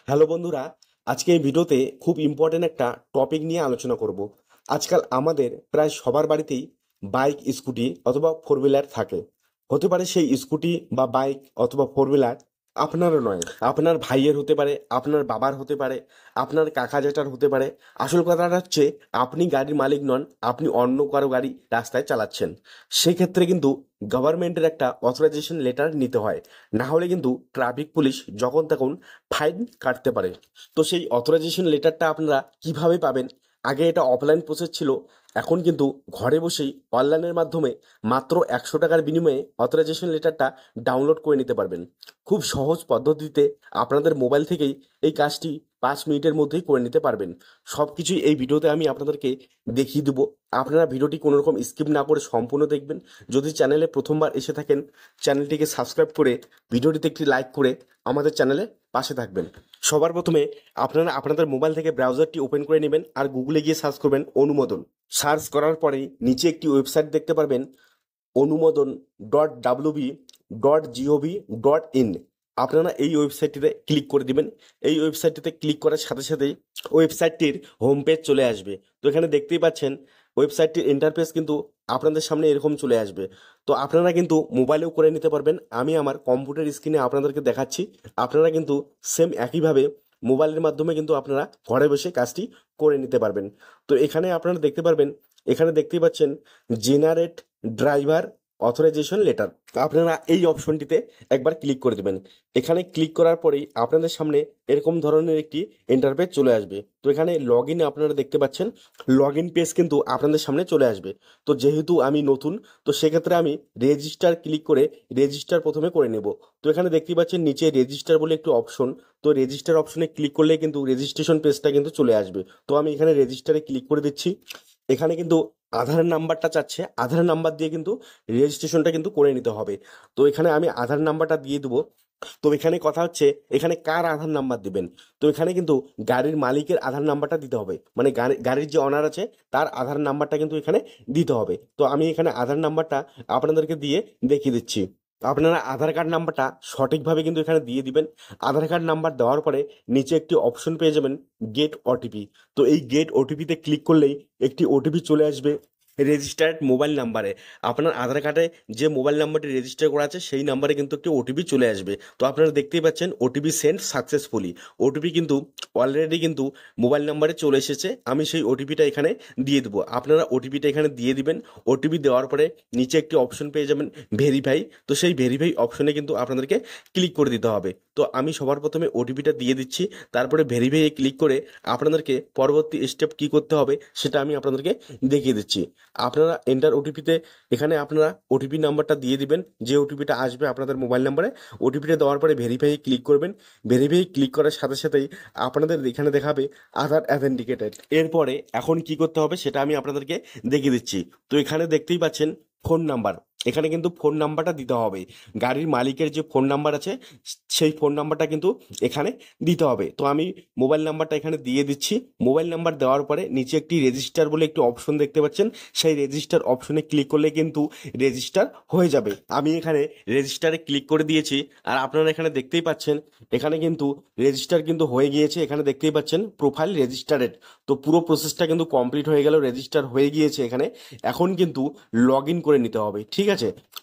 Hello বন্ধুরা, আজকে এই ভিডিওতে খুব ইম্পর্টেন্ট একটা টপিক নিয়ে আলোচনা করব। আজকাল আমাদের প্রায় সবার বাড়িতেই বাইক, স্কুটি অথবা ফোর হুইলার থাকে। হতে পারে সেই স্কুটি বা বাইক অথবা ফোর হুইলার আপনারও নয়, আপনার ভাইয়ের হতে পারে, আপনার বাবার হতে পারে, আপনার কাকা জেঠার হতে পারে। আসল কথাটা হচ্ছে আপনি গাড়ির মালিক নন, আপনি অন্য কারো গাড়ি রাস্তায় চালাচ্ছেন। সেক্ষেত্রে কিন্তু গভর্নমেন্টের একটা অথরাইজেশন লেটার নিতে হয়, না হলে কিন্তু ট্রাফিক পুলিশ যখন তখন ফাইন কাটতে পারে। তো সেই অথরাইজেশন লেটারটা আপনারা কিভাবে পাবেন? আগে এটা অফলাইন প্রসেস ছিল, এখন কিন্তু ঘরে বসেই অনলাইনের মাধ্যমে মাত্র 100 টাকার বিনিময়ে অথরাইজেশন লেটারটা ডাউনলোড করে নিতে পারবেন। খুব সহজ পদ্ধতিতে আপনাদের মোবাইল থেকেই এই কাজটি 5 মিনিটের মধ্যেই করে নিতে পারবেন। সব কিছুই এই ভিডিওতে আমি আপনাদেরকে দেখিয়ে দেবো। আপনারা ভিডিওটি কোনো রকম স্কিপ না করে সম্পূর্ণ দেখবেন। যদি চ্যানেলে প্রথমবার এসে থাকেন, চ্যানেলটিকে সাবস্ক্রাইব করে ভিডিওটিতে একটি লাইক করে আমাদের চ্যানেলে পাশে থাকবেন। সবার প্রথমে আপনারা আপনাদের মোবাইল থেকে ব্রাউজারটি ওপেন করে নেবেন আর গুগলে গিয়ে সার্চ করবেন অনুমোদন। সার্চ করার পরেই নিচে একটি ওয়েবসাইট দেখতে পারবেন, অনুমোদন.wb.gov.in। আপনারা এই ওয়েবসাইটটিতে ক্লিক করে দিবেন। এই ওয়েবসাইটটিতে ক্লিক করার সাথে সাথেই ওয়েবসাইটটির হোম পেজ চলে আসবে। তো এখানে দেখতেই পাচ্ছেন ওয়েবসাইটটির ইন্টারফেস কিন্তু আপনাদের সামনে এরকম চলে আসবে। তো আপনারা কিন্তু মোবাইলেও করে নিতে পারবেন, আমি আমার কম্পিউটার স্ক্রিনে আপনাদেরকে দেখাচ্ছি। আপনারা কিন্তু সেম একইভাবে মোবাইলের মাধ্যমে কিন্তু আপনারা ঘরে বসে কাজটি করে নিতে পারবেন। তো এখানে আপনারা দেখতে পারবেন, এখানে দেখতেই পাচ্ছেন জেনারেট ড্রাইভার অথরাইজেশন লেটার। আপনারা এই অপশনটিতে একবার ক্লিক করে দেবেন। এখানে ক্লিক করার পরেই আপনাদের সামনে এরকম ধরনের একটি ইন্টারফেস চলে আসবে। তো এখানে লগ ইনে আপনারা দেখতে পাচ্ছেন লগ ইন পেজ কিন্তু আপনাদের সামনে চলে আসবে। তো যেহেতু আমি নতুন, তো সেক্ষেত্রে আমি রেজিস্টার ক্লিক করে রেজিস্টার প্রথমে করে নেব। তো এখানে দেখতেই পাচ্ছেন নিচে রেজিস্টার বলে একটি অপশন। তো রেজিস্টার অপশনে ক্লিক করলে কিন্তু রেজিস্ট্রেশন পেজটা কিন্তু চলে আসবে। তো আমি এখানে রেজিস্টারে ক্লিক করে দিচ্ছি। এখানে কিন্তু আধার নাম্বারটা চাচ্ছে, আধার নাম্বার দিয়ে কিন্তু রেজিস্ট্রেশনটা কিন্তু করে নিতে হবে। তো এখানে আমি আধার নাম্বারটা দিয়ে দেবো। তো এখানে কথা হচ্ছে এখানে কার আধার নাম্বার দিবেন। তো এখানে কিন্তু গাড়ির মালিকের আধার নাম্বারটা দিতে হবে, মানে গাড়ির যে অনার আছে তার আধার নাম্বারটা কিন্তু এখানে দিতে হবে। তো আমি এখানে আধার নাম্বারটা আপনাদেরকে দিয়ে দেখিয়ে দিচ্ছি। আপনারা আধার কার্ড নাম্বারটা সঠিকভাবে কিন্তু এখানে দিয়ে দিবেন। আধার কার্ড নাম্বার দেওয়ার পরে নিচে একটি অপশন পেয়ে যাবেন, গেট ওটিপি। তো এই গেট ওটিপিতে ক্লিক করলেই একটি ওটিপি চলে আসবে রেজিস্টার্ড মোবাইল নাম্বারে। আপনার আধার কার্ডে যে মোবাইল নাম্বারটি রেজিস্টার করা আছে সেই নাম্বারে কিন্তু একটি ওটিপি চলে আসবে। তো আপনারা দেখতেই পাচ্ছেন ওটিপি সেন্ড সাকসেসফুলি। ওটিপি কিন্তু অলরেডি কিন্তু মোবাইল নাম্বারে চলে এসেছে। আমি সেই ওটিপিটা এখানে দিয়ে দেবো। আপনারা ওটিপিটা এখানে দিয়ে দিবেন। ওটিপি দেওয়ার পরে নিচে একটি অপশন পেয়ে যাবেন ভেরিফাই। তো সেই ভেরিফাই অপশনে কিন্তু আপনাদেরকে ক্লিক করে দিতে হবে। তো আমি সবার প্রথমে ওটিপিটা দিয়ে দিচ্ছি, তারপরে ভেরিফাইয়ে ক্লিক করে আপনাদেরকে পরবর্তী স্টেপ কী করতে হবে সেটা আমি আপনাদেরকে দেখিয়ে দিচ্ছি। আপনারা এন্টার ওটিপিতে এখানে আপনারা ওটিপি নাম্বারটা দিয়ে দিবেন, যে ওটিপিটা আসবে আপনাদের মোবাইল নাম্বারে। ওটিপিটা দেওয়ার পরে ভেরিফাই ক্লিক করবেন। ভেরিফাই ক্লিক করার সাথে সাথেই আপনাদের এখানে দেখাবে আধার অ্যাথেন্টিকেটেড। এরপরে এখন কি করতে হবে সেটা আমি আপনাদেরকে দেখিয়ে দিচ্ছি। তো এখানে দেখতেই পাচ্ছেন ফোন নাম্বার, এখানে কিন্তু ফোন নাম্বারটা দিতে হবে। গাড়ির মালিকের যে ফোন নাম্বার আছে সেই ফোন নাম্বারটা কিন্তু এখানে দিতে হবে। তো আমি মোবাইল নাম্বারটা এখানে দিয়ে দিচ্ছি। মোবাইল নাম্বার দেওয়ার পরে নিচে একটি রেজিস্টার বলে একটি অপশন দেখতে পাচ্ছেন, সেই রেজিস্টার অপশনে ক্লিক করলে কিন্তু রেজিস্টার হয়ে যাবে। আমি এখানে রেজিস্টারে ক্লিক করে দিয়েছি আর আপনারা এখানে দেখতেই পাচ্ছেন এখানে কিন্তু রেজিস্টার কিন্তু হয়ে গিয়েছে। এখানে দেখতেই পাচ্ছেন প্রোফাইল রেজিস্টারেড। তো পুরো প্রসেসটা কিন্তু কমপ্লিট হয়ে গেল, রেজিস্টার হয়ে গিয়েছে এখানে। এখন কিন্তু লগ ইন করে নিতে হবে, ঠিক আছে?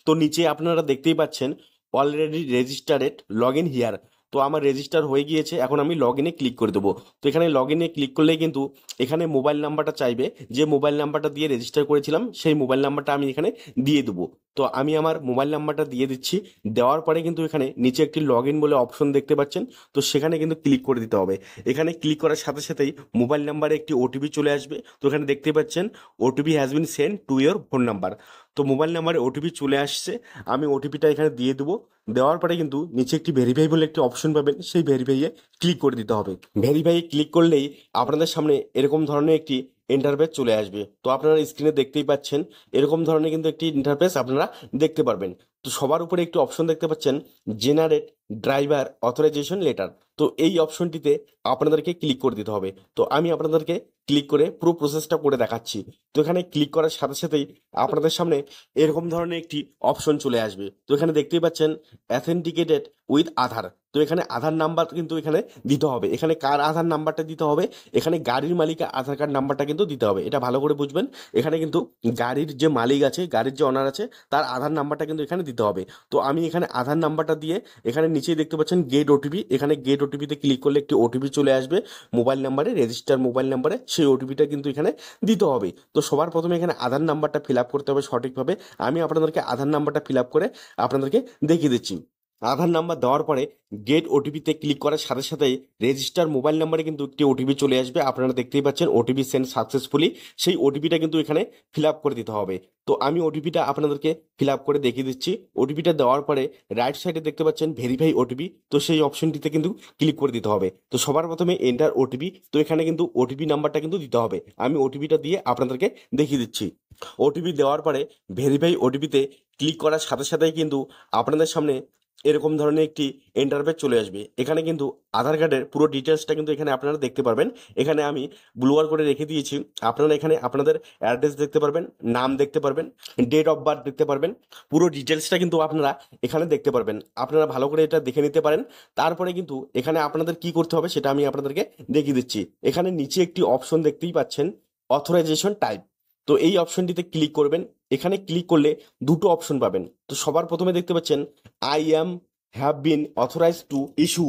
তো নিচে আপনারা দেখতেই পাচ্ছেন already registered, log in here. তো আমার রেজিস্টার হয়ে গিয়েছে, এখন আমি লগ ইনে ক্লিক করে দেবো। তো এখানে লগ ইনে ক্লিক করলেই কিন্তু এখানে মোবাইল নাম্বারটা চাইবে, যে মোবাইল নাম্বারটা দিয়ে রেজিস্টার করেছিলাম সেই মোবাইল নাম্বারটা আমি এখানে দিয়ে দেবো। তো আমি আমার মোবাইল নাম্বারটা দিয়ে দিচ্ছি। দেওয়ার পরে কিন্তু এখানে নিচে একটি লগ ইন বলে অপশন দেখতে পাচ্ছেন, তো সেখানে কিন্তু ক্লিক করে দিতে হবে। এখানে ক্লিক করার সাথে সাথেই মোবাইল নাম্বারে একটি ওটিপি চলে আসবে। তো এখানে দেখতে পাচ্ছেন OTP has been send to your phone number. তো মোবাইল নাম্বারে ওটিপি চলে আসছে, আমি ওটিপিটা এখানে দিয়ে দেবো। দেওয়ার পরে কিন্তু নিচে একটি ভেরিফাই বলে একটি অপশন পাবেন, সেই ভেরিফাইয়ে ক্লিক করে দিতে হবে। ভেরিফাইয়ে ক্লিক করলেই আপনাদের সামনে এরকম ধরনের একটি ইন্টারফেস চলে আসবে। তো আপনারা স্ক্রিনে দেখতেই পাচ্ছেন এরকম ধরনের কিন্তু একটি ইন্টারফেস আপনারা দেখতে পারবেন। তো সবার উপরে একটি অপশন দেখতে পাচ্ছেন জেনারেট ড্রাইভার অথরাইজেশন লেটার। তো এই অপশনটিতে আপনাদেরকে ক্লিক করে দিতে হবে। তো আমি আপনাদেরকে ক্লিক করে পুরো প্রসেসটা করে দেখাচ্ছি। তো এখানে ক্লিক করার সাথে সাথেই আপনাদের সামনে এরকম ধরনের একটি অপশন চলে আসবে। তো এখানে দেখতেই পাচ্ছেন অ্যাথেন্টিকেটেড উইথ আধার। তো এখানে আধার নাম্বার কিন্তু এখানে দিতে হবে। এখানে কার আধার নাম্বারটা দিতে হবে, এখানে গাড়ির মালিকের আধার কার্ড নাম্বারটা কিন্তু দিতে হবে। এটা ভালো করে বুঝবেন। এখানে কিন্তু গাড়ির যে মালিক আছে, গাড়ির যে অনার আছে, তার আধার নাম্বারটা কিন্তু এখানে দিতে হবে। তো আমি এখানে আধার নাম্বারটা দিয়ে এখানে নিচেই দেখতে পাচ্ছেন গেট ওটিপি। এখানে গেট ওটিপিতে ক্লিক করলে একটি ওটিপি চলে আসবে মোবাইল নাম্বারে, রেজিস্টার মোবাইল নাম্বারে। সেই ওটিপিটা কিন্তু এখানে দিতে হবে। তো সবার প্রথমে এখানে আধার নাম্বারটা ফিল আপ করতে হবে সঠিকভাবে। আমি আপনাদেরকে আধার নাম্বারটা ফিল আপ করে আপনাদেরকে দেখিয়ে দিচ্ছি। আধার নাম্বার দেওয়ার পরে গেট ওটিপিতে ক্লিক করার সাথে সাথেই রেজিস্টার মোবাইল নাম্বারে কিন্তু একটি ওটিপি চলে আসবে। আপনারা দেখতেই পাচ্ছেন ওটিপি সেন্ড সাকসেসফুলি। সেই ওটিপিটা কিন্তু এখানে ফিল আপ করে দিতে হবে। তো আমি ওটিপিটা আপনাদেরকে ফিল আপ করে দেখিয়ে দিচ্ছি। ওটিপিটা দেওয়ার পরে রাইট সাইডে দেখতে পাচ্ছেন ভেরিফাই ওটিপি। তো সেই অপশনটিতে কিন্তু ক্লিক করে দিতে হবে। তো সবার প্রথমে এন্টার ওটিপি। তো এখানে কিন্তু ওটিপি নাম্বারটা কিন্তু দিতে হবে। আমি ওটিপিটা দিয়ে আপনাদেরকে দেখিয়ে দিচ্ছি। ওটিপি দেওয়ার পরে ভেরিফাই ওটিপিতে ক্লিক করার সাথে সাথেই কিন্তু আপনাদের সামনে এরকম ধরনের একটি ইন্টারফেস চলে আসবে। এখানে কিন্তু আধার কার্ডের পুরো ডিটেলসটা কিন্তু এখানে আপনারা দেখতে পারবেন। এখানে আমি ব্লুয়ার করে রেখে দিয়েছি। আপনারা এখানে আপনাদের অ্যাড্রেস দেখতে পারবেন, নাম দেখতে পারবেন, ডেট অফ বার্থ দেখতে পারবেন। পুরো ডিটেলসটা কিন্তু আপনারা এখানে দেখতে পারবেন। আপনারা ভালো করে এটা দেখে নিতে পারেন। তারপরে কিন্তু এখানে আপনাদের কি করতে হবে সেটা আমি আপনাদেরকে দেখিয়ে দিচ্ছি। এখানে নিচে একটি অপশন দেখতেই পাচ্ছেন, অথরাইজেশন টাইপ। তো এই অপশনটিতে ক্লিক করবেন। এখানে ক্লিক করলে দুটো অপশন পাবেন। তো সবার প্রথমে দেখতে পাচ্ছেন I am have been authorized to issue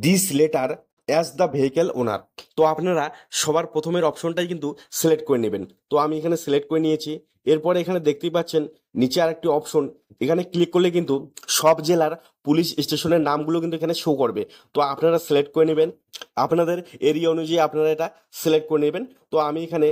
this letter as the vehicle owner. তো আপনারা সবার প্রথমের অপশনটাই কিন্তু সিলেক্ট করে নেবেন। তো আমি এখানে সিলেক্ট করে নিয়েছি। এরপরে এখানে দেখতেই পাচ্ছেন নিচে আরেকটি অপশন। এখানে ক্লিক করলে কিন্তু সব জেলার পুলিশ স্টেশনের নামগুলো কিন্তু এখানে শো করবে। তো আপনারা সিলেক্ট করে নেবেন। আপনাদের এরিয়া অনুযায়ী আপনারা এটা সিলেক্ট করে নেবেন। তো আমি এখানে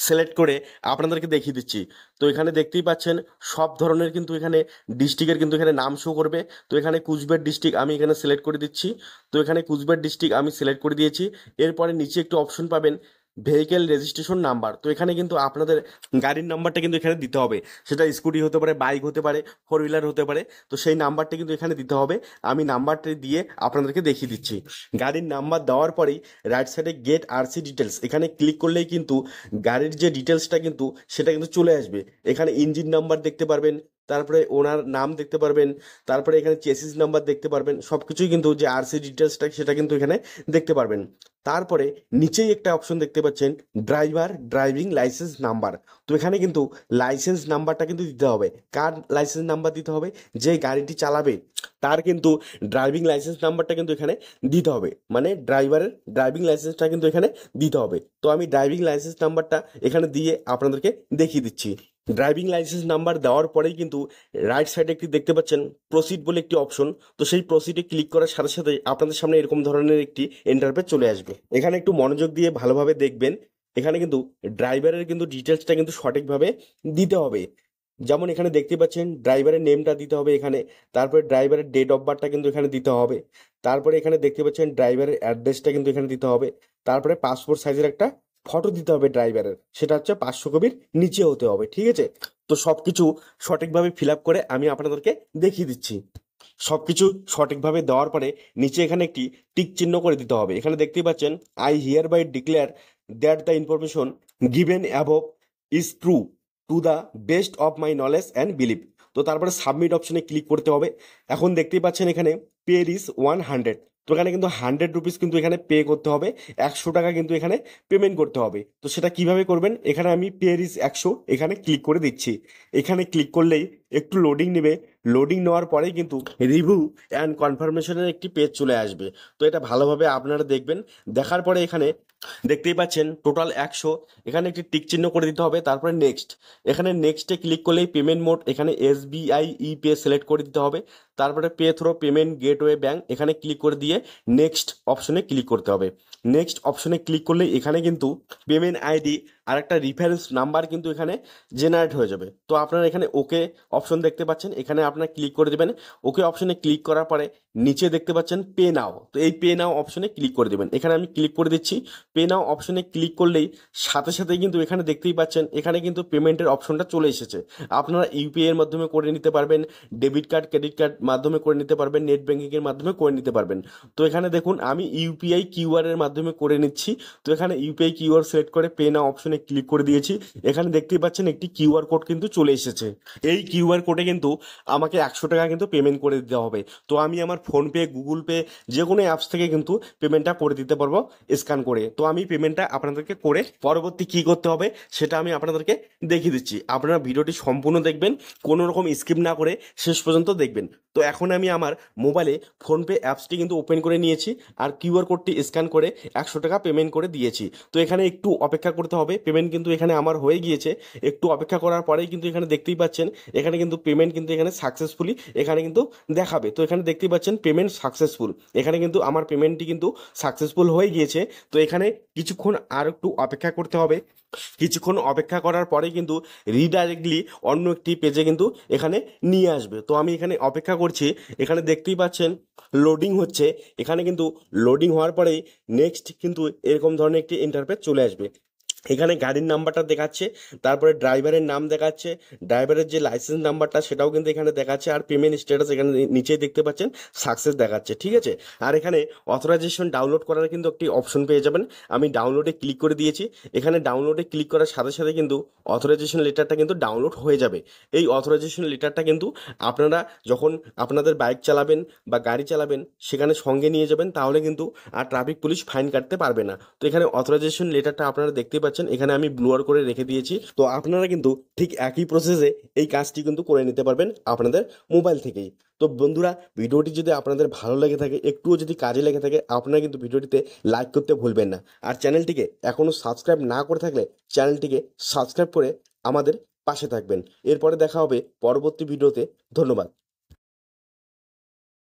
সিলেক্ট করে আপনাদেরকে দেখিয়ে দিচ্ছি। তো এখানে দেখতেই পাচ্ছেন সব ধরনের কিন্তু এখানে ডিস্ট্রিক্টের কিন্তু এখানে নাম শো করবে। তো এখানে কুচবিহার ডিস্ট্রিক্ট আমি এখানে সিলেক্ট করে দিচ্ছি। তো এখানে কুচবিহার ডিস্ট্রিক্ট আমি সিলেক্ট করে দিয়েছি। এরপরে নিচে একটু অপশন পাবেন ভেহিকেল রেজিস্ট্রেশন নাম্বার। তো এখানে কিন্তু আপনাদের গাড়ির নাম্বারটা কিন্তু এখানে দিতে হবে। সেটা স্কুটি হতে পারে, বাইক হতে পারে, ফোর হুইলার হতে পারে। তো সেই নাম্বারটা কিন্তু এখানে দিতে হবে। আমি নাম্বারটি দিয়ে আপনাদেরকে দেখিয়ে দিচ্ছি। গাড়ির নাম্বার দেওয়ার পরেই রাইট সাইডে গেট আরসি ডিটেলস এখানে ক্লিক করলেই কিন্তু গাড়ির যে ডিটেলসটা কিন্তু সেটা কিন্তু চলে আসবে। এখানে ইঞ্জিন নাম্বার দেখতে পারবেন, তারপরে ওনার নাম দেখতে পারবেন, তারপরে এখানে চেসিস নাম্বার দেখতে পারবেন। সব কিছুই কিন্তু যে আরসি ডিটেলসটা সেটা কিন্তু এখানে দেখতে পারবেন। তারপরে নিচেই একটা অপশন দেখতে পাচ্ছেন ড্রাইভার ড্রাইভিং লাইসেন্স নাম্বার। তো এখানে কিন্তু লাইসেন্স নাম্বারটা কিন্তু দিতে হবে। কার লাইসেন্স নাম্বার দিতে হবে? যে গাড়িটি চালাবে তার কিন্তু ড্রাইভিং লাইসেন্স নাম্বারটা কিন্তু এখানে দিতে হবে। মানে ড্রাইভারের ড্রাইভিং লাইসেন্সটা কিন্তু এখানে দিতে হবে। তো আমি ড্রাইভিং লাইসেন্স নাম্বারটা এখানে দিয়ে আপনাদেরকে দেখিয়ে দিচ্ছি। ড্রাইভিং লাইসেন্স নাম্বার দেওয়ার পরেই কিন্তু রাইট সাইডে একটি দেখতে পাচ্ছেন প্রসিড বলে একটি অপশন। তো সেই প্রসিডে ক্লিক করার সাথে সাথে আপনাদের সামনে এরকম ধরনের একটি ইন্টারফেস চলে আসবে। এখানে একটু মনোযোগ দিয়ে ভালোভাবে দেখবেন। এখানে কিন্তু ড্রাইভারের কিন্তু ডিটেলসটা কিন্তু সঠিকভাবে দিতে হবে। যেমন এখানে দেখতে পাচ্ছেন ড্রাইভারের নেমটা দিতে হবে এখানে। তারপরে ড্রাইভারের ডেট অফ বার্থটা কিন্তু এখানে দিতে হবে। তারপরে এখানে দেখতে পাচ্ছেন ড্রাইভারের অ্যাড্রেসটা কিন্তু এখানে দিতে হবে। তারপরে পাসপোর্ট সাইজের একটা ফটো দিতে হবে ড্রাইভারের। সেটা হচ্ছে 500 কপির নিচে হতে হবে। ঠিক আছে? তো সব কিছু সঠিকভাবে ফিল আপ করে আমি আপনাদেরকে দেখিয়ে দিচ্ছি। সব কিছু সঠিকভাবে দেওয়ার পরে নিচে এখানে একটি টিক চিহ্ন করে দিতে হবে। এখানে দেখতেই পাচ্ছেন I hereby declare that the information given above is true to the best of my knowledge and belief. তো তারপরে সাবমিট অপশনে ক্লিক করতে হবে। এখন দেখতেই পাচ্ছেন এখানে পে ইজ 100। তো এখানে কিন্তু 100 রুপিস কিন্তু এখানে পে করতে হবে। 100 টাকা কিন্তু এখানে পেমেন্ট করতে হবে। তো সেটা কিভাবে করবেন? এখানে আমি পে ইজ 100 এখানে ক্লিক করে দিচ্ছি। এখানে ক্লিক করলেই একটু লোডিং নেবে। লোডিং নেওয়ার পরেই কিন্তু রিভিউ অ্যান্ড কনফার্মেশনের একটি পেজ চলে আসবে। তো এটা ভালোভাবে আপনারা দেখবেন। দেখার পরে এখানে দেখতেই পাচ্ছেন টোটাল 100। এখানে একটি টিক চিহ্ন করে দিতে হবে। তারপরে নেক্সট, এখানে নেক্সটে ক্লিক করলেই পেমেন্ট মোড এখানে এসবিআই ই পে সিলেক্ট করে দিতে হবে। তারপরে pay through payment gateway bank এখানে ক্লিক করে দিয়ে নেক্সট অপশনে ক্লিক করতে হবে। নেক্সট অপশনে ক্লিক করলে এখানে কিন্তু পেমেন্ট আইডি আর একটা রিফারেন্স নাম্বার কিন্তু এখানে জেনারেট হয়ে যাবে। তো আপনারা এখানে ওকে অপশন দেখতে পাচ্ছেন, এখানে আপনারা ক্লিক করে দেবেন। ওকে অপশনে ক্লিক করার পরে নিচে দেখতে পাচ্ছেন পে নাও। তো এই পে নাও অপশনে ক্লিক করে দেবেন। এখানে আমি ক্লিক করে দিচ্ছি। পে নাও অপশনে ক্লিক করলেই সাথে সাথে কিন্তু এখানে দেখতেই পাচ্ছেন এখানে কিন্তু পেমেন্টের অপশনটা চলে এসেছে। আপনারা ইউপিআই এর মাধ্যমে করে নিতে পারবেন, ডেবিট কার্ড ক্রেডিট কার্ড মাধ্যমে করে নিতে পারবেন, নেট ব্যাঙ্কিংয়ের মাধ্যমে করে নিতে পারবেন। তো এখানে দেখুন আমি ইউপিআই কিউআর এর মাধ্যমে করে নিচ্ছি। তো এখানে ইউপিআই কিউআর সিলেক্ট করে পে নাও অপশনে ক্লিক করে দিয়েছি। এখানে দেখতেই পাচ্ছেন একটি কিউআর কোড কিন্তু চলে এসেছে। এই কিউআর কোডে কিন্তু আমাকে 100 টাকা কিন্তু পেমেন্ট করে দিতে হবে। তো আমি আমার ফোনপে, গুগল পে যে কোনো অ্যাপস থেকে কিন্তু পেমেন্টটা করে দিতে পারবো স্ক্যান করে। তো আমি পেমেন্টটা আপনাদেরকে করে পরবর্তী কি করতে হবে সেটা আমি আপনাদেরকে দেখিয়ে দিচ্ছি। আপনারা ভিডিওটি সম্পূর্ণ দেখবেন, কোনো রকম স্কিপ না করে শেষ পর্যন্ত দেখবেন। তো এখন আমি আমার মোবাইলে ফোনপে অ্যাপসটি কিন্তু ওপেন করে নিয়েছি আর কিউআর কোডটি স্ক্যান করে 100 টাকা পেমেন্ট করে দিয়েছি। তো এখানে একটু অপেক্ষা করতে হবে, পেমেন্ট কিন্তু এখানে আমার হয়ে গিয়েছে। একটু অপেক্ষা করার পরেই কিন্তু এখানে দেখতেই পাচ্ছেন এখানে কিন্তু পেমেন্ট কিন্তু এখানে সাকসেসফুলি এখানে কিন্তু দেখাবে। তো এখানে দেখতেই পাচ্ছেন পেমেন্ট সাকসেসফুল, এখানে কিন্তু আমার পেমেন্টটি কিন্তু সাকসেসফুল হয়ে গিয়েছে। তো এখানে কিছুক্ষণ আর একটু অপেক্ষা করতে হবে। কিছুক্ষণ অপেক্ষা করার পরে কিন্তু রিডাইরেক্টলি অন্য একটি পেজে কিন্তু এখানে নিয়ে আসবে। তো আমি এখানে অপেক্ষা করছি, এখানে দেখতেই পাচ্ছেন লোডিং হচ্ছে। এখানে কিন্তু লোডিং হওয়ার পরেই নেক্সট কিন্তু এরকম ধরনের একটি ইন্টারফেস চলে আসবে। এখানে গাড়ির নাম্বারটা দেখাচ্ছে, তারপরে ড্রাইভারের নাম দেখাচ্ছে, ড্রাইভারের যে লাইসেন্স নাম্বারটা সেটাও কিন্তু এখানে দেখাচ্ছে, আর পেমেন্ট স্ট্যাটাস এখানে নিচেই দেখতে পাচ্ছেন সাকসেস দেখাচ্ছে। ঠিক আছে, আর এখানে অথরাইজেশন ডাউনলোড করার কিন্তু একটি অপশন পেয়ে যাবেন। আমি ডাউনলোডে ক্লিক করে দিয়েছি। এখানে ডাউনলোডে ক্লিক করার সাথে সাথে কিন্তু অথরাইজেশন লেটারটা কিন্তু ডাউনলোড হয়ে যাবে। এই অথরাইজেশন লেটারটা কিন্তু আপনারা যখন আপনাদের বাইক চালাবেন বা গাড়ি চালাবেন সেখানে সঙ্গে নিয়ে যাবেন, তাহলে কিন্তু আর ট্রাফিক পুলিশ ফাইন কাটতে পারবে না। তো এখানে অথরাইজেশন লেটারটা আপনারা দেখতে পাচ্ছেন, এখানে আমি ব্লুয়ার করে রেখে দিয়েছি। তো আপনারা কিন্তু ঠিক একই প্রসেসে এই কাজটি কিন্তু করে নিতে পারবেন আপনাদের মোবাইল থেকেই। তো বন্ধুরা, ভিডিওটি যদি আপনাদের ভালো লেগে থাকে, একটুও যদি কাজে লেগে থাকে, আপনারা কিন্তু ভিডিওটিতে লাইক করতে ভুলবেন না। আর চ্যানেলটিকে এখনও সাবস্ক্রাইব না করে থাকলে চ্যানেলটিকে সাবস্ক্রাইব করে আমাদের পাশে থাকবেন। এরপরে দেখা হবে পরবর্তী ভিডিওতে। ধন্যবাদ।